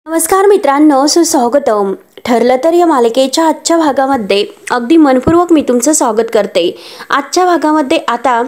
नमस्कार मित्रांनो, सुस्वागतम. ठरलं तर या मालिकेच्या आजच्या भागामध्ये अगदी मनपूर्वक मी तुमचं स्वागत करते. आजच्या भागामध्ये आता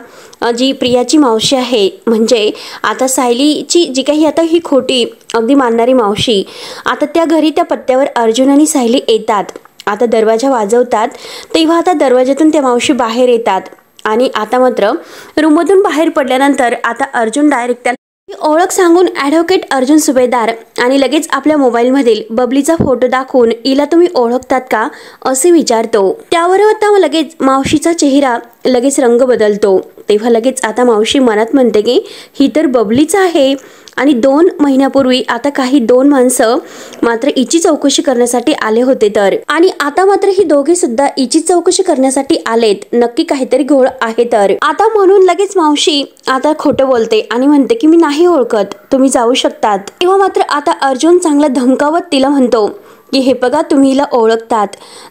जी प्रियाची मावशी आहे, म्हणजे आता सायलीची जी काही आता ही खोटी अगदी मानणारी मावशी, आता त्या घरी त्या पत्त्यावर अर्जुन आणि सायली येतात. आता दरवाजा वाजवतात तेव्हा आता दरवाजातून त्या मावशी बाहेर येतात आणि आता मात्र रूममधून बाहेर पडल्यानंतर आता अर्जुन डायरेक्ट ओळख सांगून ॲडव्होकेट अर्जुन सुभेदार आणि लगेच आपल्या मोबाईलमधील बबलीचा फोटो दाखवून हिला तुम्ही ओळखतात का असे विचारतो. त्यावर आता लगेच मावशीचा चेहरा लगेच रंग बदलतो. तेव्हा लगेच आता मावशी मनात म्हणते की ही तर बबलीच आहे आणि 2 महिन्यापूर्वी आता काही 2 माणसं मात्र हिची चौकशी करण्यासाठी आले होते तर, आणि आता मात्र ही दोघे सुद्धा हिची चौकशी करण्यासाठी आलेत. नक्की काहीतरी घोळ आहे तर. आता म्हणून लगेच मावशी आता खोटं बोलते आणि म्हणते की मी नाही ओळखत, तुम्ही जाऊ शकतात. तेव्हा मात्र आता अर्जुन चांगला धमकावत तिला म्हणतो की हे बघा तुम्ही हिला ओळखतात.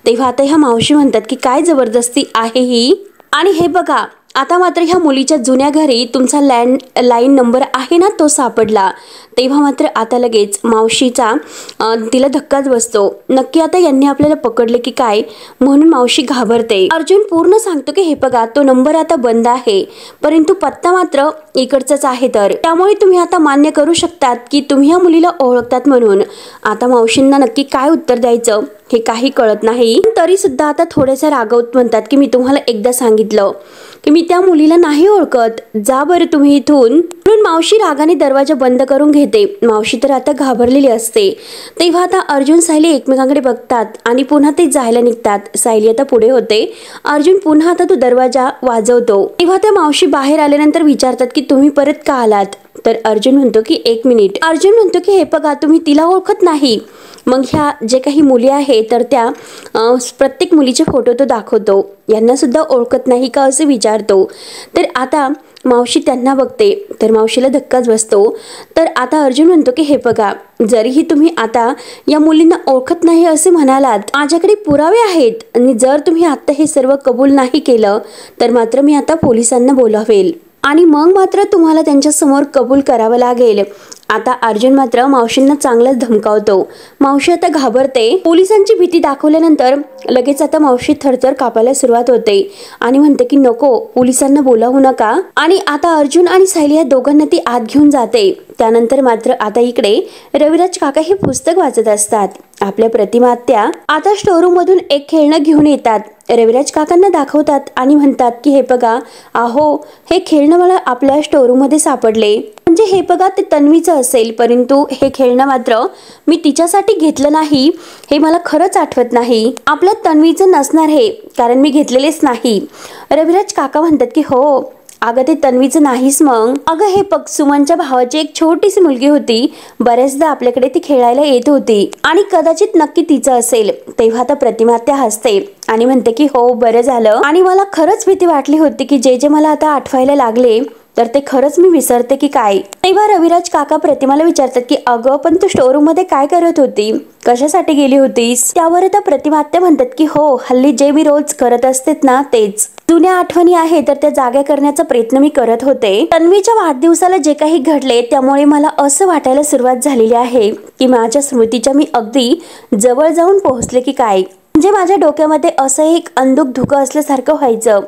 तेव्हा आता ह्या मावशी म्हणतात की काय जबरदस्ती आहे ही, आणि हे बघा आता मात्र ह्या मुलीच्या जुन्या घरी तुमचा लँडलाईन नंबर आहे ना, तो सापडला. तेव्हा मात्र आता लगेच मावशीचा तिला धक्काच बसतो. नक्की आता यांनी आपल्याला पकडले की काय, म्हणून मावशी घाबरते. अर्जुन पूर्ण सांगतो की हे बघा तो नंबर आता बंद आहे, परंतु पत्ता मात्र इकडचाच आहे तर, त्यामुळे तुम्ही आता मान्य करू शकतात की तुम्ही ह्या मुलीला ओळखतात म्हणून. आता मावशींना नक्की काय उत्तर द्यायचं हे काही कळत नाही. तरी सुद्धा आता थोडेसे रागवत म्हणतात की मी तुम्हाला एकदा सांगितलं की मी त्या मुलीला नाही ओळखत, जा बरं तुम्ही इथून. म्हणून मावशी रागाने दरवाजा बंद करून घेते. मावशी तर आता घाबरलेली असते. तेव्हा आता अर्जुन सायली एकमेकांकडे बघतात आणि पुन्हा ते जायला निघतात. सायली आता पुढे होते. अर्जुन पुन्हा आता तो दरवाजा वाजवतो. तेव्हा त्या मावशी बाहेर आल्यानंतर विचारतात की तुम्ही परत का आलात, तर अर्जुन म्हणतो की 1 मिनिट. अर्जुन म्हणतो की हे बघा तुम्ही तिला ओळखत नाही. मग ह्या जे काही मुली आहे तर त्या प्रत्येक मुलीचे फोटो तो दाखवतो. यांना सुद्धा ओळखत नाही का असे विचारतो. तर आता मावशी त्यांना बघते तर मावशीला धक्काच बसतो. तर आता अर्जुन म्हणतो की हे बघा जरीही तुम्ही आता या मुलींना ओळखत नाही असे म्हणालात, माझ्याकडे पुरावे आहेत आणि जर तुम्ही आता हे सर्व कबूल नाही केलं तर मात्र मी आता पोलिसांना बोलावेल आणि मग मात्र तुम्हाला त्यांच्या समोर कबूल करावं लागेल. आता अर्जुन मात्र मावशींना चांगलाच धमकावतो. मावशी आता घाबरते. पोलिसांची भीती दाखवल्यानंतर लगेच आता मावशी थरथर कापायला सुरुवात होते आणि म्हणते की नको, पोलिसांना बोलावू नका. आणि आता अर्जुन आणि सायली या दोघांना ती आत घेऊन जाते. त्यानंतर मात्र आता इकडे रविराज काका हे पुस्तक वाचत असतात. आपल्या प्रतिमा आत्या आता स्टोरूम मधून एक खेळणं घेऊन येतात. रविराज काकांना दाखवतात आणि म्हणतात की हे बघा अहो, हे खेळणं मला आपल्या स्टोरूम मध्ये सापडले. म्हणजे हे बघा ते तन्वीचं असेल, परंतु हे खेळणं मात्र मी तिच्यासाठी घेतलं नाही, हे मला खरंच आठवत नाही. आपल्या तन्वीचं नसणार हे, कारण मी घेतलेलेच नाही. रविराज काका म्हणतात की हो अगं ते तन्वीचं नाहीच. मग अगं हे बघ सुमनच्या भावाची एक छोटीशी मुलगी होती, बऱ्याचदा आपल्याकडे ती खेळायला येत होती आणि कदाचित नक्की तिचं असेल. तेव्हा आता प्रतिमा त्या हसते आणि म्हणते की हो बरं झालं, आणि मला खरंच भीती वाटली होती की जे मला आता आठवायला लागले तर ते खरंच मी विसरते की काय. तेव्हा रविराज काका प्रतिमाला विचारतात की अगं पण तू स्टोरूम मध्ये काय करत होती, कशासाठी गेली होतीस. त्यावर आता प्रतिमा आत्या म्हणतात की हो हल्ली जे मी रोज करत असते ना तेच, जुन्या आठवणी आहे तर त्या जाग्या करण्याचा प्रयत्न मी करत होते. तन्वीच्या वाढदिवसाला जे काही घडले त्यामुळे मला असं वाटायला सुरुवात झालेली आहे की माझ्या स्मृतीच्या मी अगदी जवळ जाऊन पोहोचले की काय. म्हणजे माझ्या डोक्यामध्ये असं एक अंधुक धुकं असल्यासारखं व्हायचं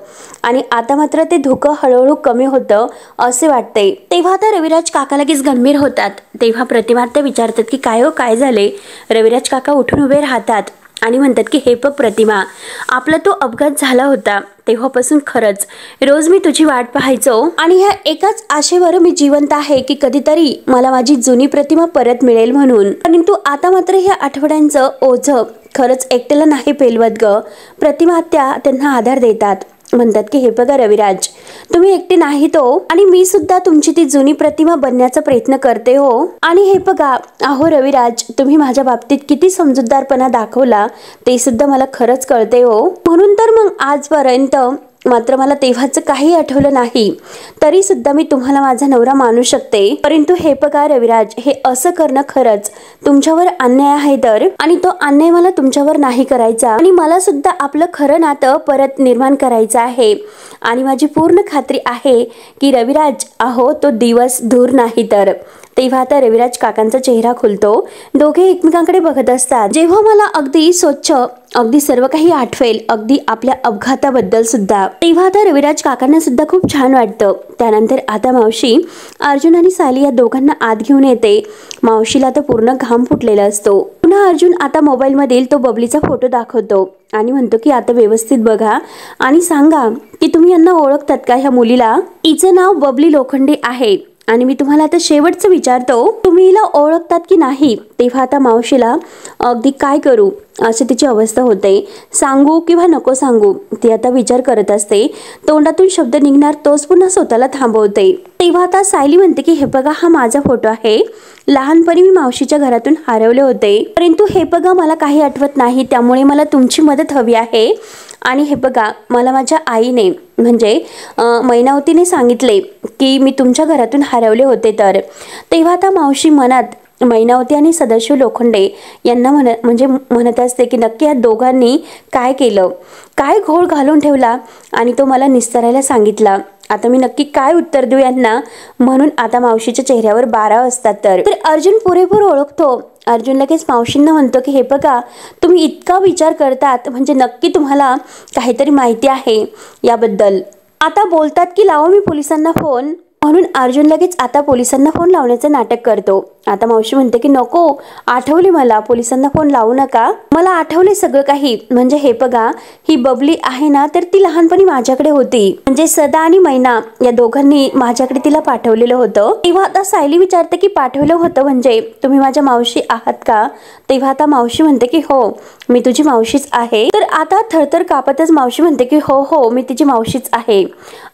आणि आता मात्र ते धुकं हळूहळू कमी होतं असे वाटते. तेव्हा आता रविराज काका लगेच गंभीर होतात. तेव्हा प्रतिमा त्या विचारतात की काय हो काय झाले. रविराज काका उठून उभे राहतात आणि म्हणतात की हे बघ प्रतिमा, आपला तो अपघात झाला होता तेव्हापासून खरंच रोज मी तुझी वाट पाहायचो आणि ह्या एकाच आशेवर मी जिवंत आहे की कधीतरी मला माझी जुनी प्रतिमा परत मिळेल म्हणून. परंतु आता मात्र ह्या आठवड्यांचं ओझं खरंच एकट्याला नाही पेलवत ग. प्रतिमा आत्या त्यांना आधार देतात. म्हणतात की हे बघा रविराज, तुम्ही एकटे नाही तो, आणि मी सुद्धा तुमची ती जुनी प्रतिमा बनण्याचा प्रयत्न करते हो. आणि हे बघा अहो रविराज, तुम्ही माझ्या बाबतीत किती समजूतदारपणा दाखवला ते सुद्धा मला खरंच कळते हो. म्हणून तर मग आजपर्यंत मात्र मला तेव्हाचं काही आठवलं नाही, तरी सुद्धा मी तुम्हाला माझा नवरा मानू शकते. परंतु हे बघा रविराज, हे असं करणं खरंच तुमच्यावर अन्याय आहे तर, आणि तो अन्याय मला तुमच्यावर नाही करायचा आणि मला सुद्धा आपलं खरं नातं परत निर्माण करायचं आहे. आणि माझी पूर्ण खात्री आहे की रविराज अहो तो दिवस दूर नाही तर. तेव्हा आता रविराज काकांचा चेहरा खुलतो. दोघे एकमेकांकडे बघत असतात. जेव्हा मला अगदी स्वच्छ अगदी सर्व काही आठवेल, अगदी आपल्या अपघाताबद्दल सुद्धा, तेव्हा आता रविराज काकांना सुद्धा खूप छान वाटतं. त्यानंतर आता मावशी अर्जुन आणि सायली या दोघांना आत घेऊन येते. मावशीला आता पूर्ण घाम फुटलेला असतो. पुन्हा अर्जुन आता मोबाईल मधील तो बबलीचा फोटो दाखवतो आणि म्हणतो की आता व्यवस्थित बघा आणि सांगा की तुम्ही यांना ओळखतात का, ह्या मुलीला. हिचं नाव बबली लोखंडे आहे आणि मी तुम्हाला आता शेवटचं विचारतो, तुम्ही हिला ओळखतात की नाही. तेव्हा आता मावशीला अगदी काय करू अशी तिची अवस्था होते. सांगू किंवा नको सांगू ती आता विचार करत असते. तोंडातून शब्द निघणार तोच पुन्हा स्वतःला थांबवते. तेव्हा आता सायली म्हणते की हे बघा, हा माझा फोटो आहे. लहानपणी मी मावशीच्या घरातून हरवले होते, परंतु हे बघा मला काही आठवत नाही, त्यामुळे मला तुमची मदत हवी आहे. आणि हे बघा, मला माझ्या आईने म्हणजे मैनावतीने सांगितले की मी तुमच्या घरातून हरवले होते. तर तेव्हा आता मावशी मनात मैनावती आणि सदाशिव लोखंडे यांना म्हणत असते की नक्की या दोघांनी काय केलं, काय घोळ घालून ठेवला आणि तो मला निस्तरायला सांगितला. आता मी नक्की काय उत्तर देऊ यांना. म्हणून आता मावशीच्या चेहऱ्यावर 12 असतात. तर अर्जुन पुरेपूर ओळखतो. अर्जुन लगेच मावशींना म्हणतो की हे बघा, तुम्ही इतका विचार करतात म्हणजे नक्की तुम्हाला काहीतरी माहिती आहे याबद्दल. आता बोलतात की लावा मी पोलिसांना फोन. म्हणून अर्जुन लगेच आता पोलिसांना फोन लावण्याचं नाटक करतो. आता मावशी म्हणते की नको, आठवले मला, पोलिसांना फोन लावू नका, मला आठवले सगळं काही. म्हणजे हे बघा, ही बबली आहे ना, तर ती लहानपणी माझ्याकडे होती. म्हणजे सदा आणि मैना या दोघांनी माझ्याकडे तिला पाठवलेलं होतं. तेव्हा आता सायली विचारते की पाठवलं होतं म्हणजे तुम्ही माझ्या मावशी आहात का. तेव्हा आता मावशी म्हणते की हो, मी तुझी मावशीच आहे. तर आता थरथर कापतच मावशी म्हणते की हो हो, मी तिची मावशीच आहे.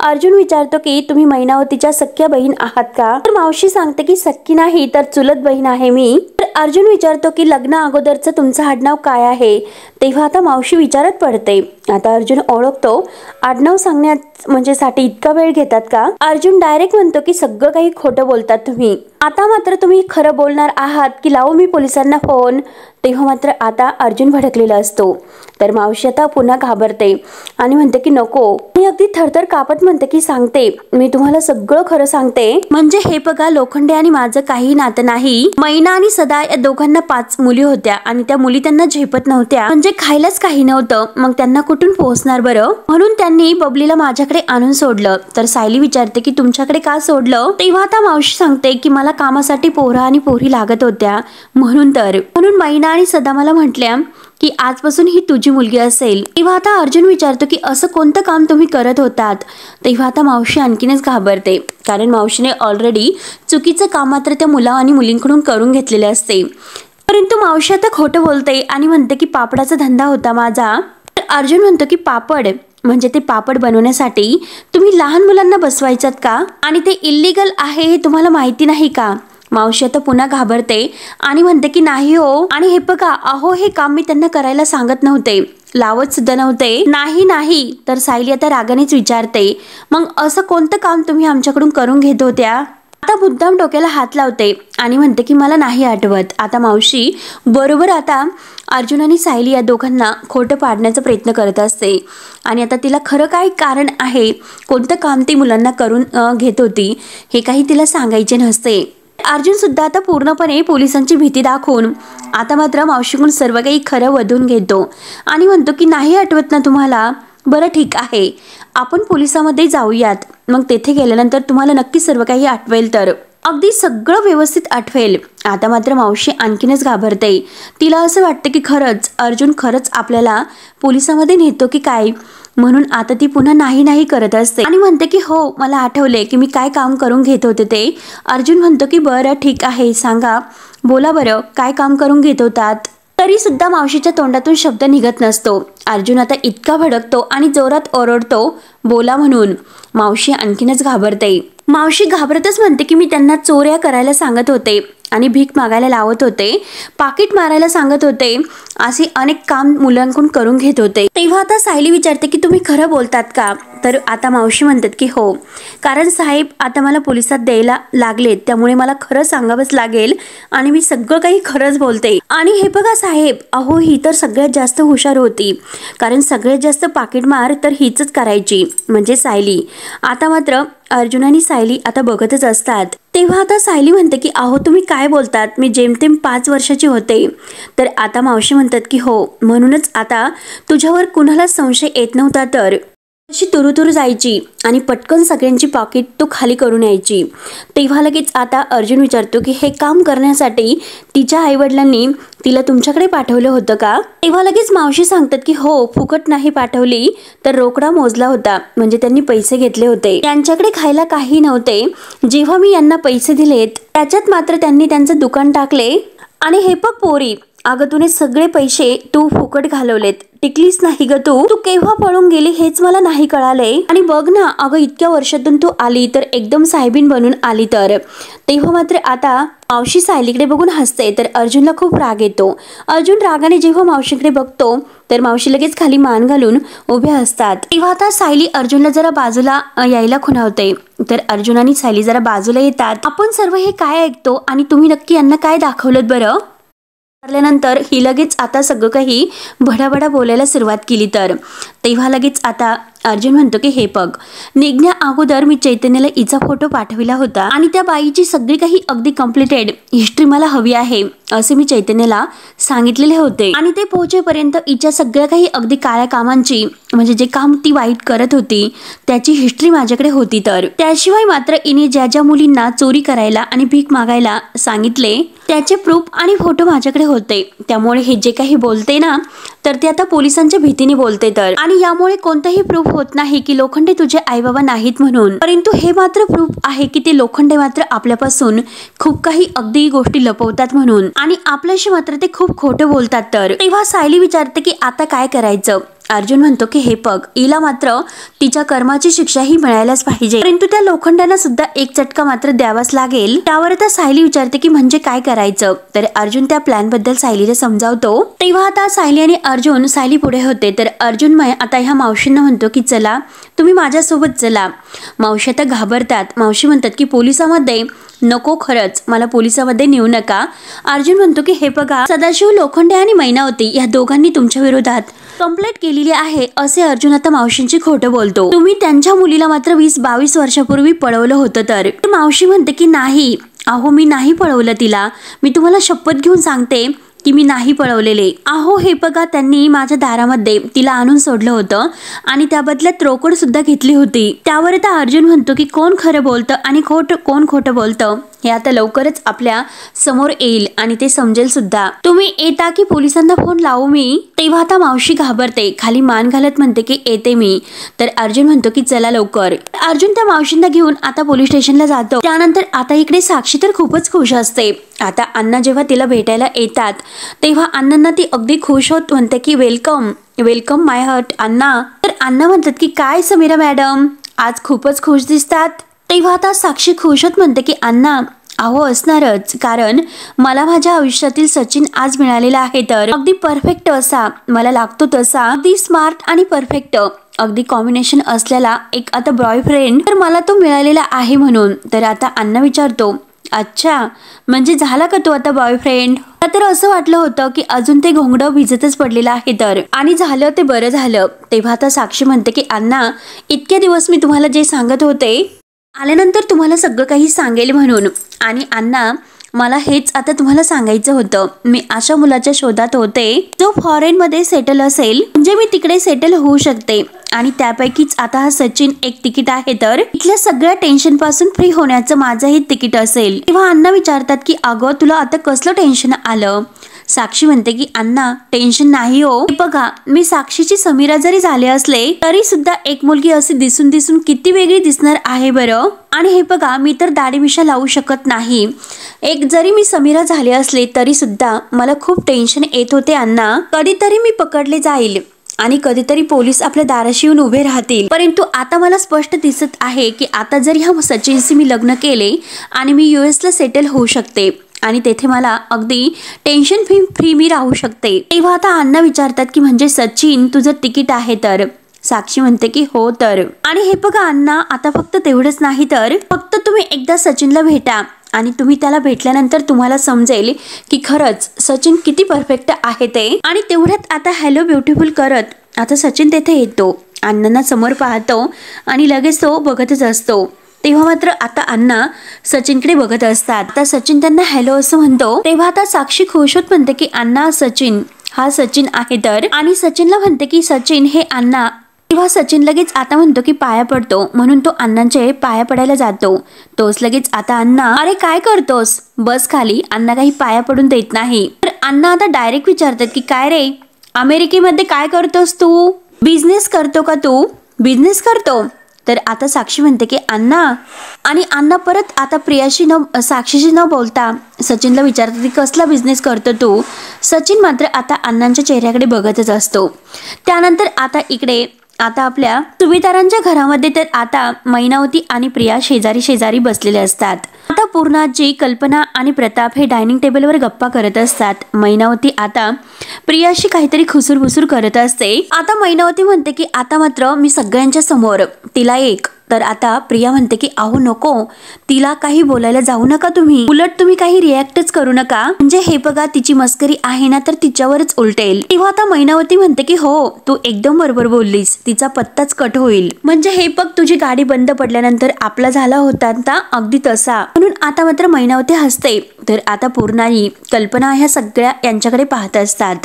अर्जुन विचारतो की तुम्ही मैनावतीच्या सख्या बहीण आहात का. तर मावशी सांगते की सख्खी नाही तर चुलत बहीण आहे मी. तर अर्जुन विचारतो की लग्न अगोदरचं तुमचं आडनाव काय आहे. तेव्हा आता मावशी विचारत पडते. आता अर्जुन ओळखतो. आडनाव सांगण्यात म्हणजे साठी इतका वेळ घेतात का. अर्जुन डायरेक्ट म्हणतो की सगळं काही खोटं बोलतात तुम्ही. आता मात्र तुम्ही खरं बोलणार आहात की लावू मी पोलिसांना फोन. तेव्हा मात्र आता अर्जुन भडकलेला असतो. तर मावशी आता पुन्हा घाबरते आणि म्हणते की नको. मी अगदी थरथर कापत म्हणते की सांगते, मी तुम्हाला सगळं खरं सांगते. म्हणजे हे बघा, लोखंडे आणि माझं काही नातं नाही. मैना आणि सदा या दोघांना 5 मुली होत्या आणि त्या मुली त्यांना झेपत नव्हत्या. म्हणजे खायलाच काही नव्हतं, मग त्यांना कुठून पोहोचणार बरं. म्हणून त्यांनी बबलीला माझ्याकडे आणून सोडलं. तर सायली विचारते की तुमच्याकडे का सोडलं. तेव्हा आता मावशी सांगते की मला कामासाठी पोरं आणि पोरी लागत होत्या म्हणून मैना आणि सदा मला म्हटल्या की आजपासून ही तुझी मुलगी असेल. तेव्हा आता अर्जुन विचारतो की असं कोणतं काम तुम्ही करत होतात. तेव्हा आता मावशी आणखीनच घाबरते, कारण मावशीने ऑलरेडी चुकीचं काम मात्र त्या मुला आणि मुलींकडून करून घेतलेले असते. परंतु मावशी आता खोटं बोलते आणि म्हणते की पापडाचा धंदा होता माझा. अर्जुन म्हणतो की पापड म्हणजे ते पापड बनवण्यासाठी तुम्ही लहान मुलांना बसवायचात का आणि ते इल्लीगल आहे हे तुम्हाला माहिती नाही का. मावशी आता पुन्हा घाबरते आणि म्हणते की नाही हो, आणि हे बघा, अहो हे काम मी त्यांना करायला सांगत नव्हते, लावत सुद्धा नव्हते. नाही. तर सायली आता रागानेच विचारते, मग असं कोणतं काम तुम्ही आमच्याकडून करून घेत होत्या. आता मुद्दाम डोक्याला हात लावते आणि म्हणते की मला नाही आठवत. आता मावशी बरोबर आता अर्जुन आणि सायली या दोघांना खोटं पाडण्याचा प्रयत्न करत असते आणि आता तिला खरं काय कारण आहे, कोणतं काम ती मुलांना करून घेत होती हे काही तिला सांगायचे नसते. अर्जुन सुद्धा आता पूर्णपणे पोलिसांची भीती दाखवून आता मात्र मावशीकडून सर्व काही खरं वधून घेतो आणि म्हणतो की नाही आठवत ना तुम्हाला. बरं ठीक आहे, आपण पोलिसांमध्ये जाऊयात, मग तेथे गेल्यानंतर तुम्हाला नक्की सर्व काही आठवेल. तर अगदी सगळं व्यवस्थित आठवेल. आता मात्र मावशी आणखीनच घाबरते. तिला असं वाटतं की खरंच अर्जुन खरंच आपल्याला पोलिसांमध्ये नेतो की काय. म्हणून आता ती पुन्हा नाही करत असते आणि म्हणते की हो, मला आठवले की मी काय काम करून घेत होते ते. अर्जुन म्हणतो की बरं ठीक आहे, सांगा, बोला बरं, काय काम करून घेत होतात. तरी सुद्धा मावशीच्या तोंडातून शब्द निघत नसतो. अर्जुन आता इतका भडकतो आणि जोरात ओरडतो, बोला म्हणून. मावशी आणखीनच घाबरते. मावशी घाबरतच म्हणते की मी त्यांना चोऱ्या करायला सांगत होते आणि भीक मागायला लावत होते, पाकिट मारायला सांगत होते, असे अनेक काम मुलांकडून करून घेत होते. तेव्हा आता सायली विचारते की तुम्ही खरं बोलतात का. तर आता मावशी म्हणतात की हो, कारण साहेब आता मला पोलिसात द्यायला लागलेत, त्यामुळे मला खरं सांगावंच लागेल आणि मी सगळं काही खरंच बोलते. आणि हे बघा साहेब, अहो ही तर सगळ्यात जास्त हुशार होती, कारण सगळ्यात जास्त पाकिट मार तर हीच करायची, म्हणजे सायली. आता मात्र अर्जुन आणि सायली आता बघतच असतात. तेव्हा आता सायली म्हणते की अहो तुम्ही काय बोलतात, मी जेमतेम 5 वर्षाची होते. तर आता मावशी म्हणतात की हो, म्हणूनच आता तुझ्यावर कुणाला संशय येत नव्हता. तर अशी तुरुतुरू जायची आणि पटकन सगळ्यांची पाकिट तो खाली करून यायची. तेव्हा लगेच आता अर्जुन विचारतो की हे काम करण्यासाठी तिच्या आईवडिलांनी तिला तुमच्याकडे पाठवलं होतं का? तेव्हा लगेच मावशी सांगतात की हो, फुकट नाही पाठवली, तर रोकडा मोजला होता, म्हणजे त्यांनी पैसे घेतले होते. त्यांच्याकडे खायला काही नव्हते. जेव्हा मी यांना पैसे दिलेत त्याच्यात मात्र त्यांनी त्यांचं दुकान टाकले. आणि हे बघ पोरी, अगं तुने सगळे पैसे तू फुकट घालवलेत, टिकलीच नाही ग तू केव्हा पळून गेली हेच मला नाही कळाले. आणि बघ ना अगं, इतक्या वर्षातून तू आली तर एकदम साहेबीन बनून आली. तर तेव्हा मात्र आता मावशी सायलीकडे बघून हसते. तर अर्जुनला खूप राग येतो. अर्जुन रागाने जेव्हा मावशीकडे बघतो तर मावशी लगेच खाली मान घालून उभे असतात. तेव्हा आता सायली अर्जुनला जरा बाजूला यायला खुणावते. तर अर्जुन आणि सायली जरा बाजूला येतात. आपण सर्व हे काय ऐकतो आणि तुम्ही नक्की यांना काय दाखवलं बरं? मारल्यानंतर ही लगेच आता सगळं काही भडाभडा बोलायला सुरुवात केली. तर तेव्हा लगेच आता अर्जुन म्हणतो की हे बघ, निघण्या अगोदर मी चैतन्याला हिचा फोटो पाठविला होता आणि त्या बाईची सगळी काही अगदी कम्प्लिटेड हिस्ट्री मला हवी आहे असे मी चैतन्याला सांगितलेले होते. आणि ते पोहोचेपर्यंत हिच्या सगळ्या काही अगदी काळ्या कामांची, म्हणजे जे काम ती वाईट करत होती त्याची हिस्ट्री माझ्याकडे होती. तर त्याशिवाय मात्र हिने ज्या ज्या मुलींना चोरी करायला आणि भीक मागायला सांगितले त्याचे प्रूफ आणि फोटो माझ्याकडे होते. त्यामुळे हे जे काही बोलते ना तर ते आता पोलिसांच्या भीतीने बोलते. तर आणि यामुळे कोणताही प्रूफ होत नाही की लोखंडे तुझे आई बाबा नाहीत म्हणून, परंतु हे मात्र प्रूफ आहे की ते लोखंडे मात्र आपल्यापासून खूप काही अगदी गोष्टी लपवतात म्हणून, आणि आपल्याशी मात्र ते खूप खोटं बोलतात. तर तेव्हा सायली विचारते की आता काय करायचं? अर्जुन म्हणतो की हे बघ, हिला मात्र तिच्या कर्माची शिक्षा ही मिळायलाच पाहिजे, परंतु त्या लोखंडांना सुद्धा एक चटका मात्र द्यावाच लागेल. त्यावर आता सायली विचारते की म्हणजे काय करायचं? तर अर्जुन त्या प्लॅन बद्दल सायलीला समजावतो. तेव्हा आता सायली आणि अर्जुन सायली पुढे होते. तर अर्जुन आता ह्या मावशींना म्हणतो की चला तुम्ही माझ्यासोबत चला. मावशी आता घाबरतात. मावशी म्हणतात की पोलिसामध्ये नको, खरंच मला पोलिसामध्ये नेऊ नका. अर्जुन म्हणतो की हे बघा, सदाशिव लोखंडे आणि मैनावती या दोघांनी तुमच्या विरोधात कंप्लेंट केलेली आहे असे अर्जुन आता मावशींची खोटं बोलतो. तुम्ही त्यांच्या मुलीला मात्र 20-22 वर्षापूर्वी पळवलं होतं. तर मावशी म्हणते की नाही अहो, मी नाही पळवलं तिला, मी तुम्हाला शपथ घेऊन सांगते की मी नाही पळवलेले. अहो हे बघा, त्यांनी माझ्या दारामध्ये तिला आणून सोडलं होतं आणि त्या बदल्यात रोकड सुद्धा घेतली होती. त्यावर आता अर्जुन म्हणतो की कोण खरं बोलतं आणि कोण खोटं बोलतं हे आता लवकरच आपल्या समोर येईल आणि ते समजेल सुद्धा. तुम्ही येता की पोलिसांना फोन लावू मी? तेव्हा आता मावशी घाबरते, खाली मान घालत म्हणते की येते मी. तर अर्जुन म्हणतो की चला लवकर. अर्जुन त्या मावशींना घेऊन आता पोलीस स्टेशनला जातो. त्यानंतर आता इकडे साक्षी तर खूपच खुश असते. आता अण्णा जेव्हा तिला भेटायला येतात तेव्हा अण्णांना ती अगदी खुश होत म्हणते की वेलकम वेलकम माय हार्ट अण्णा. तर अण्णा म्हणतात की काय समीरा मॅडम, आज खूपच खुश दिसतात. तेव्हा आता साक्षी खुश होत म्हणते की अण्णा अहो असणारच, कारण मला माझ्या आयुष्यातील सचिन आज मिळालेला आहे. तर अगदी परफेक्ट असा, मला लागतो तसा, अगदी स्मार्ट आणि परफेक्ट अगदी कॉम्बिनेशन असलेला एक आता बॉयफ्रेंड तर मला तो मिळालेला आहे म्हणून. तर आता अण्णा विचारतो अच्छा, म्हणजे झाला का तो आता बॉयफ्रेंड? तर असं वाटलं होतं की अजून ते घोंगडं भिजतच पडलेलं आहे. तर आणि झालं ते बरं झालं. तेव्हा आता साक्षी म्हणते की अण्णा इतके दिवस मी तुम्हाला जे सांगत होते आल्यानंतर तुम्हाला सगळं काही सांगेल म्हणून, आणि अण्णा मला हेच आता तुम्हाला सांगायचं होतं. मी अशा मुलाच्या शोधात होते जो फॉरेन मध्ये सेटल असेल, म्हणजे मी तिकडे सेटल होऊ शकते, आणि त्यापैकीच आता हा सचिन एक तिकीट आहे. तर इथल्या सगळ्या टेन्शन पासून फ्री होण्याचं माझंही तिकीट असेल. तेव्हा अण्णा विचारतात की अगं तुला आता कसलं टेन्शन आलं? साक्षी म्हणते की अण्णा टेन्शन नाही हो, बघा मी साक्षीची समीरा जरी झाले असले तरी सुद्धा एक मुलगी अशी दिसून दिसून किती वेगळी दिसणार आहे बरं. आणि हे बघा, मी तर दाढी मिशा लावू शकत नाही. एक जरी मी समीरा झाले असले तरी सुद्धा मला खूप टेन्शन येत होते अण्णा. कधीतरी मी पकडले जाईल आणि कधीतरी पोलीस आपल्या दाराशी येऊन उभे राहतील, परंतु आता मला स्पष्ट दिसत आहे की आता जरी ह्या सचिनशी मी लग्न केले आणि मी US ला सेटल होऊ शकते आणि तेथे मला अगदी टेन्शन फ्री मी राहू शकते. तेव्हा आता अण्णा विचारतात की म्हणजे सचिन तुझं तिकीट आहे? तर साक्षी म्हणते की हो. तर आणि हे बघा अण्णा, आता फक्त तेवढंच नाही, तर फक्त तुम्ही एकदा सचिनला भेटा आणि तुम्ही त्याला भेटल्यानंतर तुम्हाला समजेल की खरंच सचिन किती परफेक्ट आहे ते. आणि तेवढ्यात आता हॅलो ब्युटिफुल करत आता सचिन तेथे येतो, अण्णांना समोर पाहतो आणि लगेच तो बघतच असतो. तेव्हा मात्र आता अण्णा सचिनकडे बघत असतात. आता सचिन त्यांना हॅलो असं म्हणतो. तेव्हा आता साक्षी खुश होत म्हणते की अण्णा सचिन हा सचिन आहे तर, आणि सचिनला म्हणते की सचिन हे अण्णा. तेव्हा सचिन लगेच आता म्हणतो की पाया पडतो, म्हणून तो अण्णांचे पाया पडायला जातो. तोच लगेच आता अण्णा अरे काय करतोस, बस खाली. अण्णा काही पाया पडून देत नाही. तर अण्णा आता डायरेक्ट विचारतात की काय रे अमेरिकेमध्ये काय करतोस तू, बिझनेस करतो का तू, बिझनेस करतो. तर आता साक्षी म्हणते की अण्णा, आणि अण्णा परत आता प्रियाशी साक्षीशी न बोलता सचिनला विचारतात की कसला बिझनेस करतो तू. सचिन मात्र आता अण्णांच्या चेहऱ्याकडे बघतच असतो. त्यानंतर आता इकडे आता आपल्या सुभेदारांच्या घरामध्ये तर आता मैनावती आणि प्रिया शेजारी शेजारी बसलेले असतात. आता पूर्णाजी, कल्पना आणि प्रताप हे डायनिंग टेबलवर गप्पा करत असतात. मैनावती आता प्रियाशी काहीतरी खुसूरबुसूर करत असते. आता मैनावती म्हणते की आता मात्र मी सगळ्यांच्या समोर तिला एक. तर आता प्रिया म्हणते की अहो नको, तिला काही बोलायला जाऊ नका तुम्ही, उलट तुम्ही काही रिॲक्टच करू नका, म्हणजे हे बघा तिची मस्करी आहे ना तर तिच्यावरच उलटेल. तेव्हा आता मैनावती म्हणते की हो तू एकदम बरोबर बोललीस, तिचा पत्ताच कट होईल. म्हणजे हे बघ तुझी गाडी बंद पडल्यानंतर आपला झाला होता ना अगदी तसा. म्हणून आता मात्र मैनावती हसते. तर आता पूर्णाई, कल्पना ह्या सगळ्या यांच्याकडे पाहत असतात.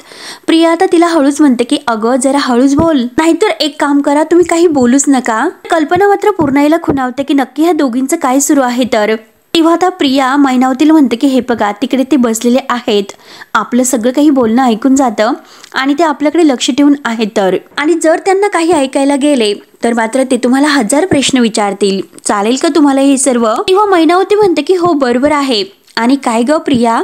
प्रिया आता तिला हळूच म्हणते की अगं जरा हळूच बोल, नाहीतर एक काम करा तुम्ही काही बोलूच नका. कल्पना मात्र पूर्णाईला खुणावते की नक्की ह्या दोघींचं काय सुरू आहे. तर तेव्हा आता प्रिया मैनावतीला म्हणते की हे बघा तिकडे ते बसलेले आहेत, आपलं सगळं काही बोलणं ऐकून जातं आणि ते आपल्याकडे लक्ष ठेवून आहेत. तर आणि जर त्यांना काही ऐकायला गेले तर मात्र ते तुम्हाला 1000 प्रश्न विचारतील, चालेल का तुम्हाला हे सर्व. तेव्हा मैनावती म्हणते की हो बरोबर आहे. आणि काय ग प्रिया,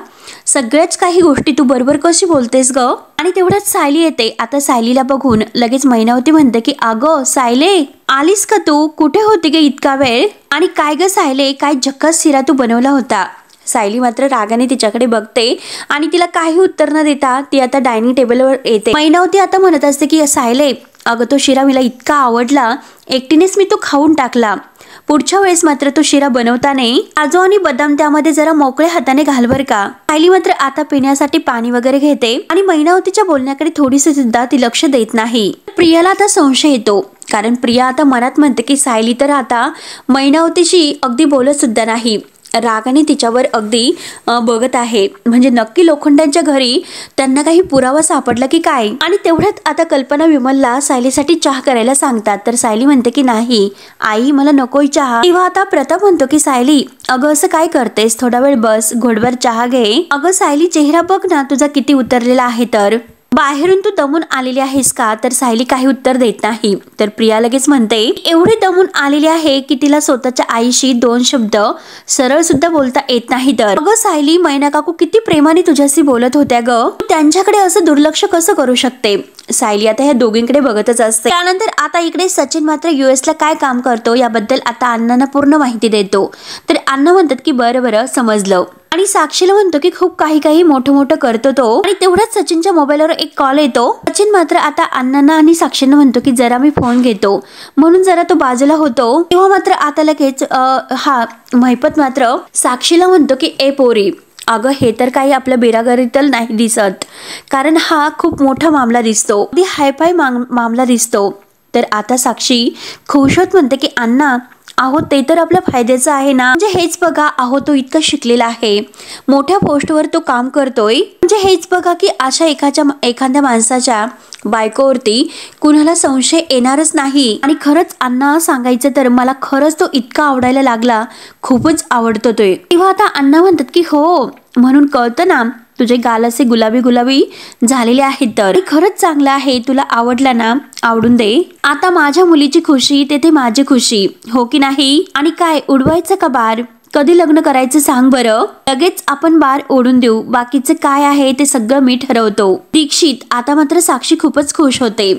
सगळ्याच काही गोष्टी तू बरोबर कशी बोलतेस ग. आणि तेवढ्यात सायली येते. आता सायलीला बघून लगेच मैनावती म्हणते की अगं सायले आलीस का तू, कुठे होती ग इतका वेळ. आणि काय ग सायले, काय झक्कास शिरा तू बनवला होता. सायली मात्र रागाने तिच्याकडे बघते आणि तिला काही उत्तर न देता ती आता डायनिंग टेबलवर येते. मैनावती आता म्हणत असते की सायले अगं तो शिरा मला इतका आवडला, एकटीनेच मी तो खाऊन टाकला. पुढच्या वेळेस मात्र तो शिरा बनवताना काजू आणि बदाम त्यामध्ये जरा मोकळ्या हाताने घाल बर का. सायली मात्र आता पिण्यासाठी पाणी वगैरे घेते आणि मैनावतीच्या बोलण्याकडे थोडीशी सुद्धा ती लक्ष देत नाही. प्रियाला आता संशय येतो, कारण प्रिया आता मनात म्हणते की सायली तर आता मैनावतीशी अगदी बोलत सुद्धा नाही, रागाने तिच्यावर अगदी बघत आहे. म्हणजे नक्की लोखंडांच्या घरी त्यांना काही पुरावा सापडला की काय. आणि तेवढ्यात आता कल्पना विमलला सायलीसाठी चहा करायला सांगतात. तर सायली म्हणते की नाही आई मला नकोय चहा. तेव्हा आता प्रताप म्हणतो की सायली अगं असं काय करतेस, थोडा वेळ बस, घोटभर चहा घे. अगं सायली चेहरा बघ ना तुझा किती उतरलेला आहे, तर बाहेरून तू दमून आलेली आहेस का. तर सायली काही उत्तर देत नाही. तर प्रिया लगेच म्हणते एवढी दमून आलेली आहे की तिला स्वतःच्या आईशी 2 शब्द सरळ सुद्धा बोलता येत नाही. तर अगं सायली मैना काकू किती प्रेमाने तुझ्याशी बोलत होत्या ग, त्यांच्याकडे असं दुर्लक्ष कसं करू शकते. सायली आता ह्या दोघींकडे बघतच असते. त्यानंतर आता इकडे सचिन मात्र US ला काय काम करतो याबद्दल आता अण्णांना पूर्ण माहिती देतो. तर अण्णा म्हणतात की बरं बरं समजलं. आणि साक्षीला म्हणतो की खूप काही मोठं करतो तो. आणि तेवढ्याच सचिनच्या मोबाईलवर एक कॉल येतो. सचिन मात्र आता अण्णांना आणि साक्षींना म्हणतो की जरा मी फोन घेतो, म्हणून जरा तो बाजूला होतो. तेव्हा मात्र आता लगेच महिपत मात्र साक्षीला म्हणतो की ए पोरी अगं हे तर काही आपल्या बिरागरीतल नाही दिसत, कारण हा खूप मोठा मामला दिसतो, अगदी हायफाय मामला दिसतो. तर आता साक्षी खुश होत म्हणते की अण्णा अहो ते तर आपल्या फायद्याचं आहे ना, म्हणजे हेच बघा अहो तो इतका शिकलेला आहे, मोठ्या पोस्टवर तो काम करतोय, म्हणजे हेच बघा की अशा एखाद्या माणसाच्या बायकोवरती कुणाला संशय येणारच नाही. आणि खरंच अण्णा सांगायचं तर मला खरंच तो इतका आवडायला लागला, खूपच आवडतो तो. तेव्हा आता अण्णा म्हणतात की हो म्हणून कळतं ना तुझे गाल असे गुलाबी झालेले आहेत, तर खरंच चांगलं आहे, तुला आवडला ना आवडून दे. आता माझ्या मुलीची खुशी तेथे माझी खुशी, हो की नाही. आणि काय उडवायचं का बार, कधी लग्न करायचं सांग बरं, लगेच आपण बार ओढून देऊ, बाकीचं काय आहे ते सगळं मी ठरवतो. दीक्षित आता मात्र साक्षी खूपच खुश होते.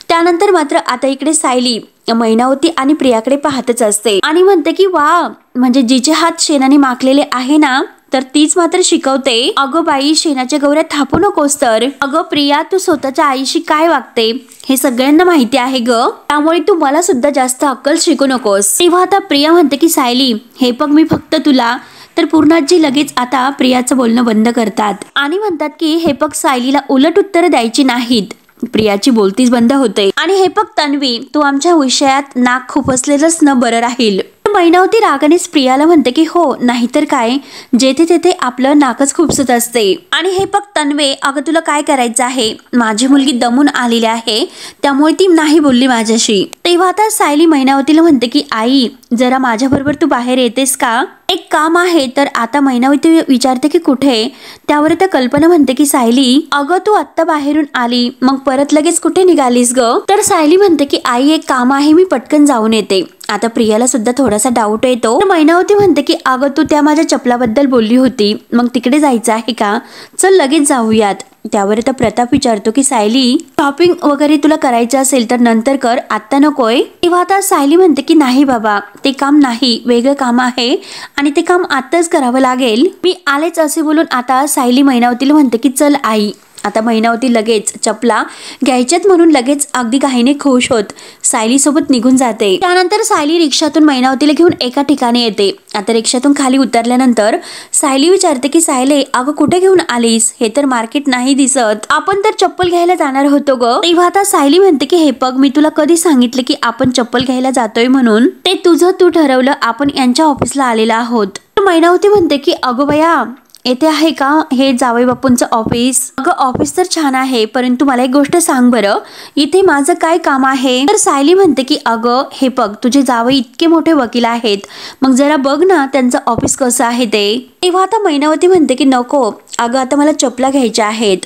त्यानंतर मात्र आता इकडे सायली मैनावती आणि प्रियाकडे पाहतच असते आणि म्हणते की वा, म्हणजे जिचे हात शेणाने माखलेले आहे ना तर तीच मात्र शिकवते. अगं बाई शेणाच्या गौऱ्या थापू नकोस. तर अगं प्रिया तू स्वतःच्या आईशी काय वागते हे सगळ्यांना माहिती आहे ग, त्यामुळे तू मला सुद्धा जास्त अक्कल शिकू नकोस. तेव्हा आता प्रिया म्हणते की सायली हे बघ मी फक्त तुला. तर पूर्णाजी लगेच आता प्रियाचं बोलणं बंद करतात आणि म्हणतात की हे बघ सायलीला उलट उत्तर द्यायची नाहीत. प्रियाची बोलतीच बंद होते. आणि हे बघ तन्वी तू आमच्या विषयात नाक खुपसलेलंच न बरं राहील. मैनावती रागानेच प्रियाला म्हणते की हो, नाहीतर काय, जेथे तेथे आपलं नाकच खुपसत असते. आणि हे बघ तन्वे, अगं तुला काय करायचं आहे, माझी मुलगी दमून आलेली आहे, त्यामुळे ती नाही बोलली माझ्याशी. तेव्हा आता सायली मैनावतीला म्हणते की आई, जरा माझ्याबरोबर तू बाहेर येतेस का, एक काम आहे. तर आता मैनावती विचारते की कुठे. त्यावर त्या कल्पना म्हणते की सायली, अगं तू आत्ता बाहेरून आली, मग परत लगेच कुठे निघालीस ग. तर सायली म्हणते की आई, एक काम आहे, मी पटकन जाऊन येते. आता प्रियाला सुद्धा थोडासा डाऊट येतो. मैनावती म्हणते की अगं तू त्या माझ्या चपलाबद्दल बोलली होती, मग तिकडे जायचं आहे का, चल लगेच जाऊयात. त्यावर आता प्रताप विचारतो की सायली, शॉपिंग वगैरे तुला करायचं असेल तर नंतर कर, आत्ता नकोय. तेव्हा आता सायली म्हणते की नाही बाबा, ते काम नाही, वेगळं काम आहे आणि ते काम आत्ताच करावं लागेल, मी आलेच असे बोलून आता सायली मैनावतीला म्हणते की चल आई. आता मैनावती लगेच चपला घ्यायच्यात म्हणून लगेच अगदी घाईने खुश होत सायली सोबत निघून जाते. त्यानंतर सायली रिक्षातून मैनावतीला घेऊन एका ठिकाणी येते. आता रिक्षातून खाली उतरल्यानंतर सायली विचारते की सायले, अगं कुठे घेऊन आलीस, हे तर मार्केट नाही दिसत, आपण तर चप्पल घ्यायला जाणार होतो ग. तेव्हा आता सायली म्हणते की हे बघ, मी तुला कधी सांगितलं की आपण चप्पल घ्यायला जातोय म्हणून, ते तुझं तू ठरवलं, आपण यांच्या ऑफिसला आलेला आहोत. मैनावती म्हणते की अगं बया, येथे आहे का हे जावई बापूंचं ऑफिस. अगं ऑफिस तर छान आहे, परंतु मला एक गोष्ट सांग बरं, इथे माझं काय काम आहे. तर सायली म्हणते की अगं हे बघ, तुझे जावई इतके मोठे वकील आहेत, मग जरा बघ ना त्यांचं ऑफिस कसं आहे ते. तेव्हा आता मैनावती म्हणते की नको अगं, आता मला चपला घ्यायच्या आहेत.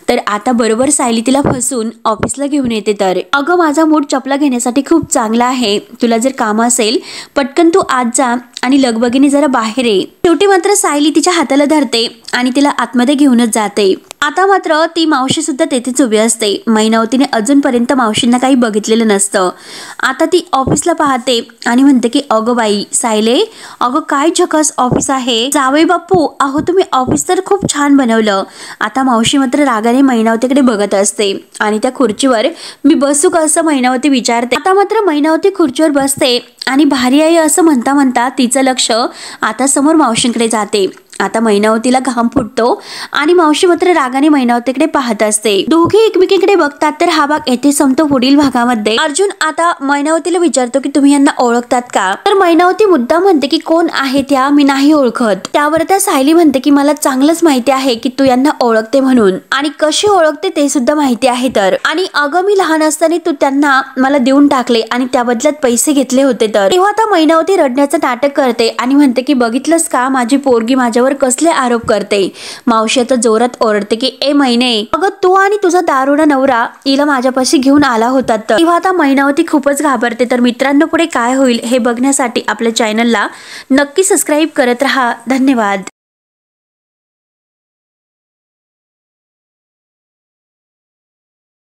तर आता बरोबर सायली तिला फसून ऑफिसला घेऊन येते. तर अगं माझा मूड चपला घेण्यासाठी खूप चांगला आहे, तुला जर काम असेल पटकन तू आज जा आणि लगबगीने जरा बाहेर ये. शेवटी मात्र सायली तिच्या हाताला धरते आणि तिला आतमध्ये घेऊनच जाते. आता मात्र ती मावशी सुद्धा तेथेच उभी असते. मैनावतीने अजूनपर्यंत मावशींना काही बघितलेलं नसतं. आता ती ऑफिसला पाहते आणि म्हणते की अगं बाई सायले, अगं काय झकास ऑफिस आहे, जावई बापू अहो तुम्ही ऑफिस तर खूप छान बनवलं. आता मावशी मात्र रागाने मैनावतीकडे बघत असते आणि त्या खुर्चीवर मी बसू का असं मैनावती विचारते. आता मात्र मैनावती खुर्चीवर बसते आणि भारी आहे असं म्हणता म्हणता तिचं लक्ष आता समोर मावशींकडे जाते. आता मैनावतीला घाम फुटतो आणि मावशी मात्र रागाने मैनावतीकडे पाहत असते. दोघे एकमेकीकडे बघतात. तर हा भाग येथे संपतो. पुढील भागामध्ये अर्जुन आता मैनावतीला विचारतो की तुम्ही यांना ओळखतात का. तर मैनावती मुद्दाम म्हणते की कोण आहे त्या, मी नाही ओळखत. त्यावर त्या सायली म्हणते की मला चांगलंच माहिती आहे की तू यांना ओळखते म्हणून, आणि कशी ओळखते ते सुद्धा माहिती आहे. तर आणि अगं मी लहान असताना तू त्यांना मला देऊन टाकले आणि त्या बदल्यात पैसे घेतले होते. तर तेव्हा आता मैनावती रडण्याचं नाटक करते आणि म्हणते की बघितलंस का माझी पोरगी माझ्यावर कसले आरोप करते. मावशी आता जोरात ओरडते की ए मैने, अगं तू आणि तुझा दारुडा नवरा हिला माझ्यापाशी घेऊन आला होता. तेव्हा आता मैनावती खूपच घाबरते. तर मित्रांनो पुढे काय होईल हे बघण्यासाठी आपल्या चॅनलला नक्की सबस्क्राईब करत राहा. धन्यवाद.